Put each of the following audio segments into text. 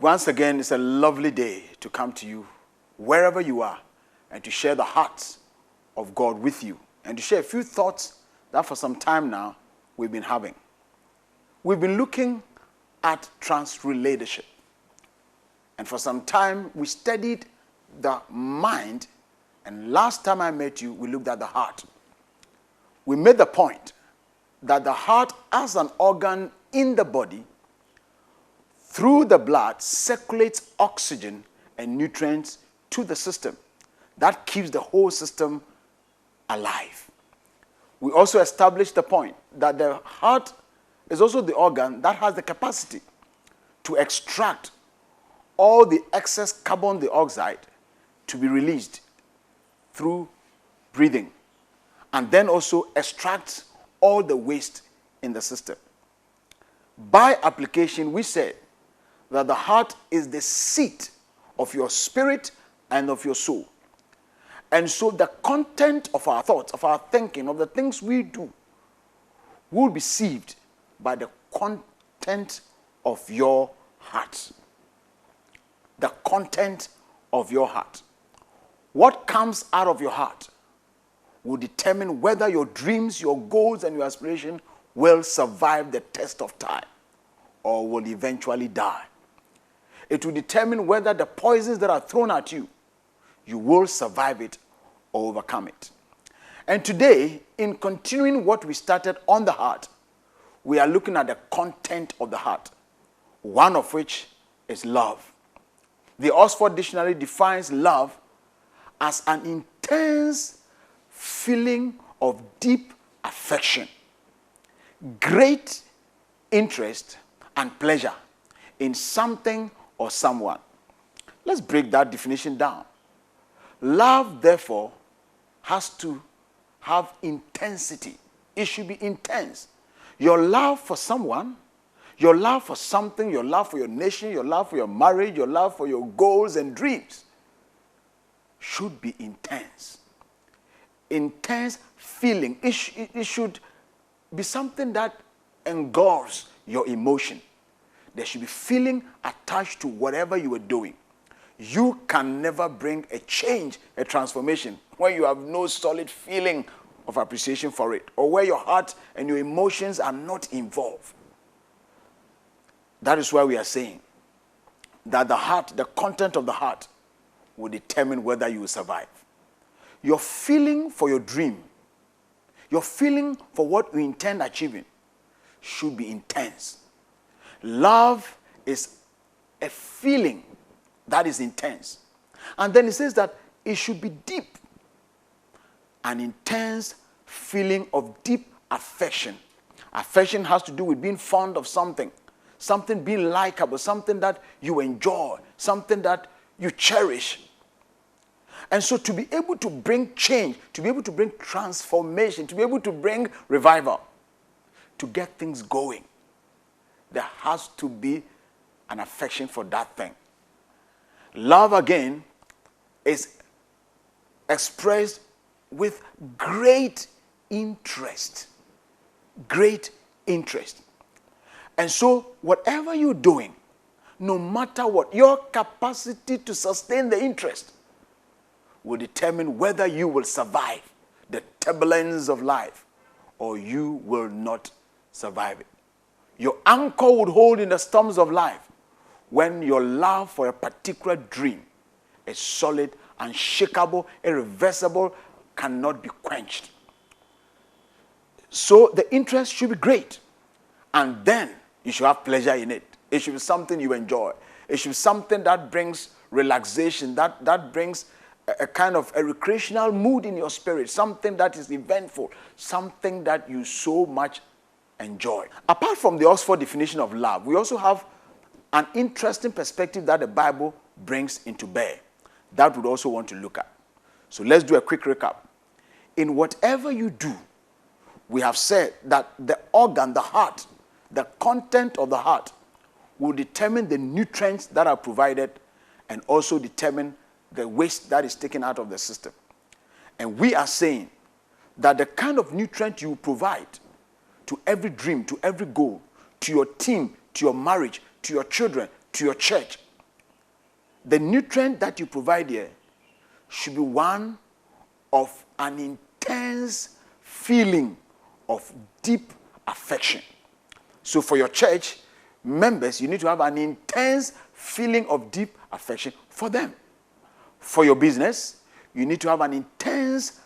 Once again, it's a lovely day to come to you, wherever you are, and to share the heart of God with you, and to share a few thoughts that for some time now we've been having. We've been looking at Transreladership. And for some time, we studied the mind, and last time I met you, we looked at the heart. We made the point that the heart, as an organ in the body, through the blood, circulates oxygen and nutrients to the system. That keeps the whole system alive. We also established the point that the heart is also the organ that has the capacity to extract all the excess carbon dioxide to be released through breathing, and then also extract all the waste in the system. By application, we said that the heart is the seat of your spirit and of your soul. And so the content of our thoughts, of our thinking, of the things we do, will be received by the content of your heart. The content of your heart. What comes out of your heart will determine whether your dreams, your goals, and your aspiration will survive the test of time or will eventually die. It will determine whether the poisons that are thrown at you, you will survive it or overcome it. And today, in continuing what we started on the heart, we are looking at the content of the heart, one of which is love. The Oxford Dictionary defines love as an intense feeling of deep affection, great interest, and pleasure in something or someone. Let's break that definition down. Love, therefore, has to have intensity. It should be intense. Your love for someone, your love for something, your love for your nation, your love for your marriage, your love for your goals and dreams should be intense. Intense feeling. It should be something that engulfs your emotion. There should be feeling attached to whatever you are doing. You can never bring a change, a transformation, when you have no solid feeling of appreciation for it, or where your heart and your emotions are not involved. That is why we are saying that the heart, the content of the heart, will determine whether you will survive. Your feeling for your dream, your feeling for what you intend achieving, should be intense. Love is a feeling that is intense. And then it says that it should be deep. An intense feeling of deep affection. Affection has to do with being fond of something, something being likable, something that you enjoy, something that you cherish. And so to be able to bring change, to be able to bring transformation, to be able to bring revival, to get things going, there has to be an affection for that thing. Love, again, is expressed with great interest. Great interest. And so, whatever you're doing, no matter what, your capacity to sustain the interest will determine whether you will survive the turbulence of life or you will not survive it. Your anchor would hold in the storms of life when your love for a particular dream is solid, unshakable, irreversible, cannot be quenched. So the interest should be great. And then you should have pleasure in it. It should be something you enjoy. It should be something that brings relaxation, that brings a kind of a recreational mood in your spirit, something that is eventful, something that you so much enjoy. Apart from the Oxford definition of love, we also have an interesting perspective that the Bible brings into bear that we'd also want to look at. So let's do a quick recap. In whatever you do, we have said that the organ, the heart, the content of the heart will determine the nutrients that are provided and also determine the waste that is taken out of the system. And we are saying that the kind of nutrient you provide to every dream, to every goal, to your team, to your marriage, to your children, to your church, the nutrient that you provide here should be one of an intense feeling of deep affection. So for your church members, you need to have an intense feeling of deep affection for them. For your business, you need to have an intense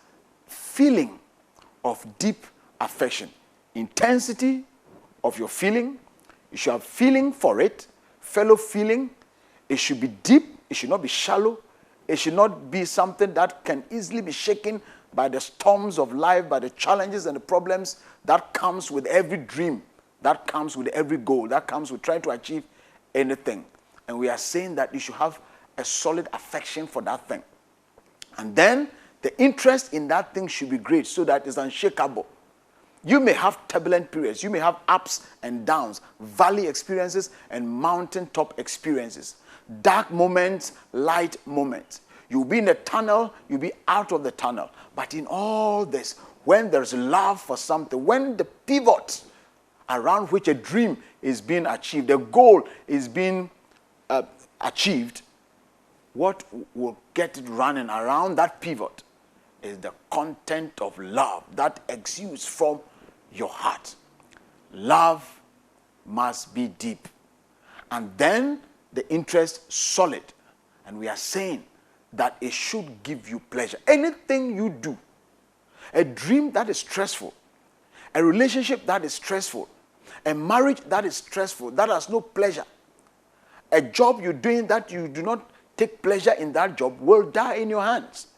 feeling of deep affection. Intensity of your feeling. You should have feeling for it, fellow feeling. It should be deep. It should not be shallow. It should not be something that can easily be shaken by the storms of life, by the challenges and the problems that comes with every dream, that comes with every goal, that comes with trying to achieve anything. And we are saying that you should have a solid affection for that thing. And then the interest in that thing should be great so that it's unshakable. You may have turbulent periods. You may have ups and downs, valley experiences and mountaintop experiences. Dark moments, light moments. You'll be in the tunnel, you'll be out of the tunnel. But in all this, when there's love for something, when the pivot around which a dream is being achieved, a goal is being achieved, what will get it running around that pivot is the content of love that exudes from your heart. Love must be deep. And then the interest solid. And we are saying that it should give you pleasure. Anything you do, a dream that is stressful, a relationship that is stressful, a marriage that is stressful, that has no pleasure, a job you're doing that you do not take pleasure in that job will die in your hands.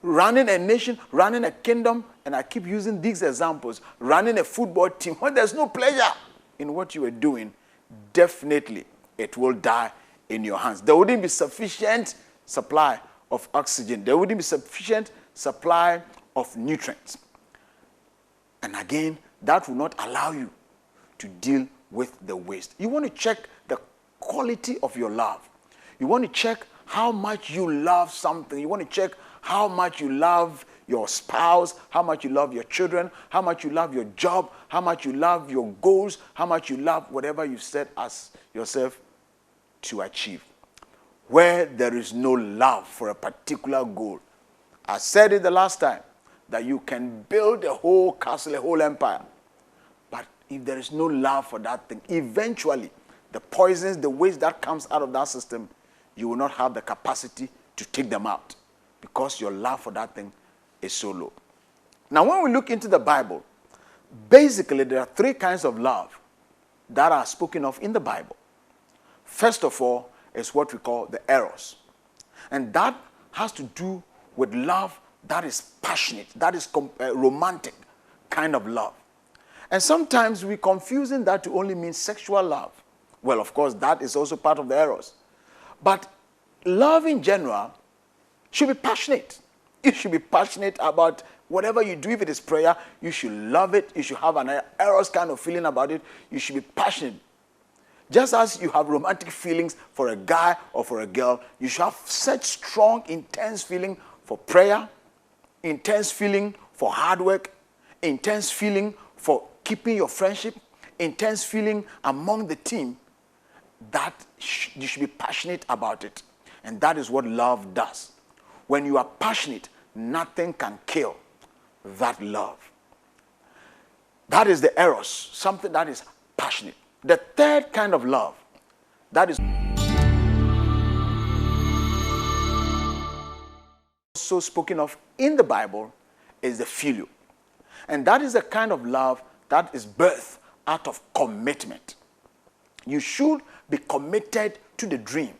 Running a nation, running a kingdom, and I keep using these examples, running a football team, when there's no pleasure in what you are doing, definitely it will die in your hands. There wouldn't be sufficient supply of oxygen. There wouldn't be sufficient supply of nutrients. And again, that will not allow you to deal with the waste. You want to check the quality of your love. You want to check how much you love something. You want to check how much you love your spouse, how much you love your children, how much you love your job, how much you love your goals, how much you love whatever you set as yourself to achieve. Where there is no love for a particular goal, I said it the last time, that you can build a whole castle, a whole empire. But if there is no love for that thing, eventually the poisons, the waste that comes out of that system, you will not have the capacity to take them out because your love for that thing is so low. Now, when we look into the Bible, basically there are three kinds of love that are spoken of in the Bible. First of all is what we call the eros. And that has to do with love that is passionate, that is romantic kind of love. And sometimes we're confusing that to only mean sexual love. Well, of course, that is also part of the eros. But love in general should be passionate. You should be passionate about whatever you do. If it is prayer, you should love it. You should have an eros kind of feeling about it. You should be passionate. Just as you have romantic feelings for a guy or for a girl, you should have such strong, intense feeling for prayer, intense feeling for hard work, intense feeling for keeping your friendship, intense feeling among the team, that you should be passionate about it. And that is what love does. When you are passionate, nothing can kill that love. That is the eros, something that is passionate. The third kind of love that is also spoken of in the Bible is the phileo. And that is a kind of love that is birthed out of commitment. You should be committed to the dream.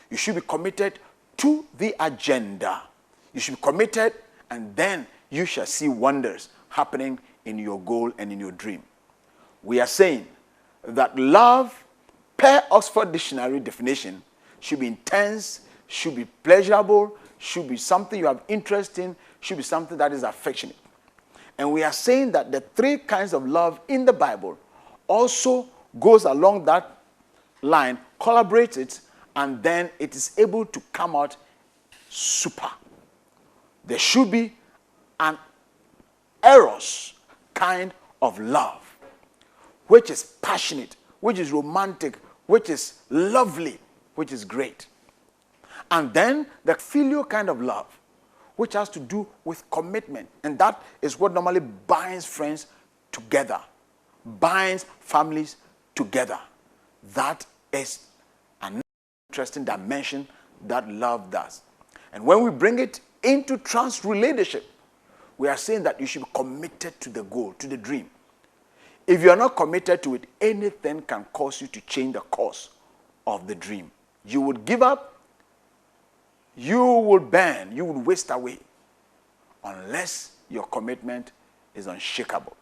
You should be committed to the agenda. You should be committed, and then you shall see wonders happening in your goal and in your dream. We are saying that love, per Oxford Dictionary definition, should be intense, should be pleasurable, should be something you have interest in, should be something that is affectionate. And we are saying that the three kinds of love in the Bible also goes along that line, collaborates it, and then it is able to come out super. There should be an eros kind of love, which is passionate, which is romantic, which is lovely, which is great. And then the filial kind of love, which has to do with commitment. And that is what normally binds friends together, binds families together. That is an interesting dimension that love does. And when we bring it into transreladership, we are saying that you should be committed to the goal, to the dream. If you are not committed to it, anything can cause you to change the course of the dream. You would give up, you would burn, you would waste away, unless your commitment is unshakable.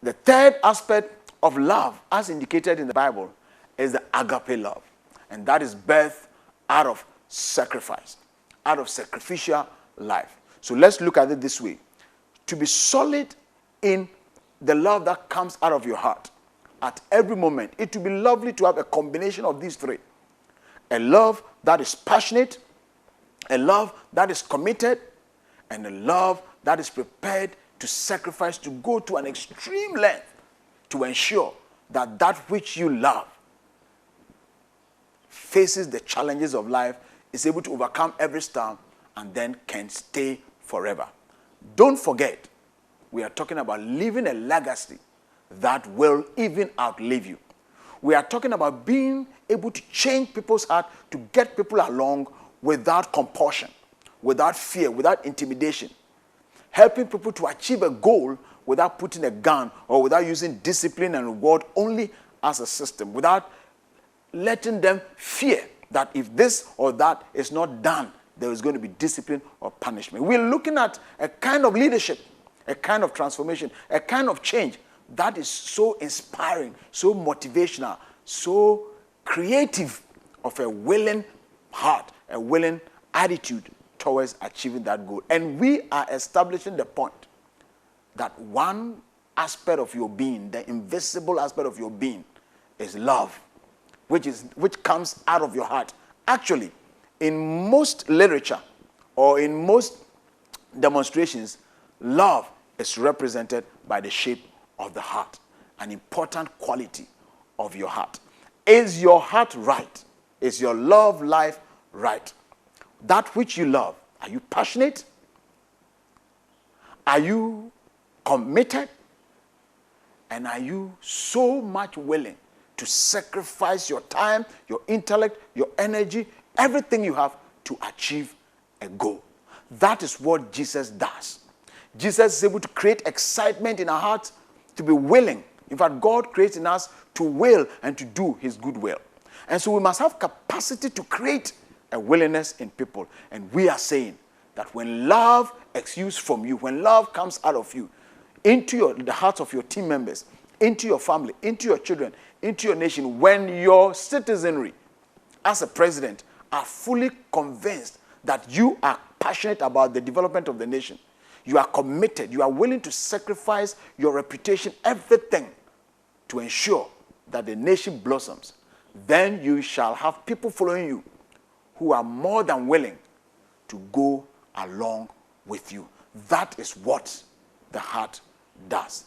The third aspect of love, as indicated in the Bible, is the agape love. And that is birth out of sacrifice, out of sacrificial life. So let's look at it this way. To be solid in the love that comes out of your heart at every moment, it would be lovely to have a combination of these three. A love that is passionate, a love that is committed, and a love that is prepared to sacrifice, to go to an extreme length to ensure that that which you love faces the challenges of life, is able to overcome every storm, and then can stay forever. Don't forget, we are talking about leaving a legacy that will even outlive you. We are talking about being able to change people's heart, to get people along without compulsion, without fear, without intimidation. Helping people to achieve a goal without putting a gun or without using discipline and reward only as a system, without letting them fear that if this or that is not done, there is going to be discipline or punishment. We're looking at a kind of leadership, a kind of transformation, a kind of change that is so inspiring, so motivational, so creative, of a willing heart, a willing attitude towards achieving that goal. And we are establishing the point that one aspect of your being, the invisible aspect of your being, is love, which comes out of your heart. Actually, in most literature or in most demonstrations, love is represented by the shape of the heart, an important quality of your heart. Is your heart right? Is your love life right? That which you love, are you passionate? Are you committed? And are you so much willing to sacrifice your time, your intellect, your energy, everything you have to achieve a goal? That is what Jesus does. Jesus is able to create excitement in our hearts, to be willing. In fact, God creates in us to will and to do his good will. And so we must have capacity to create a willingness in people. And we are saying that when love exudes from you, when love comes out of you, into the hearts of your team members, into your family, into your children, into your nation, when your citizenry, as a president, are fully convinced that you are passionate about the development of the nation, you are committed, you are willing to sacrifice your reputation, everything, to ensure that the nation blossoms, then you shall have people following you who are more than willing to go along with you. That is what the heart does.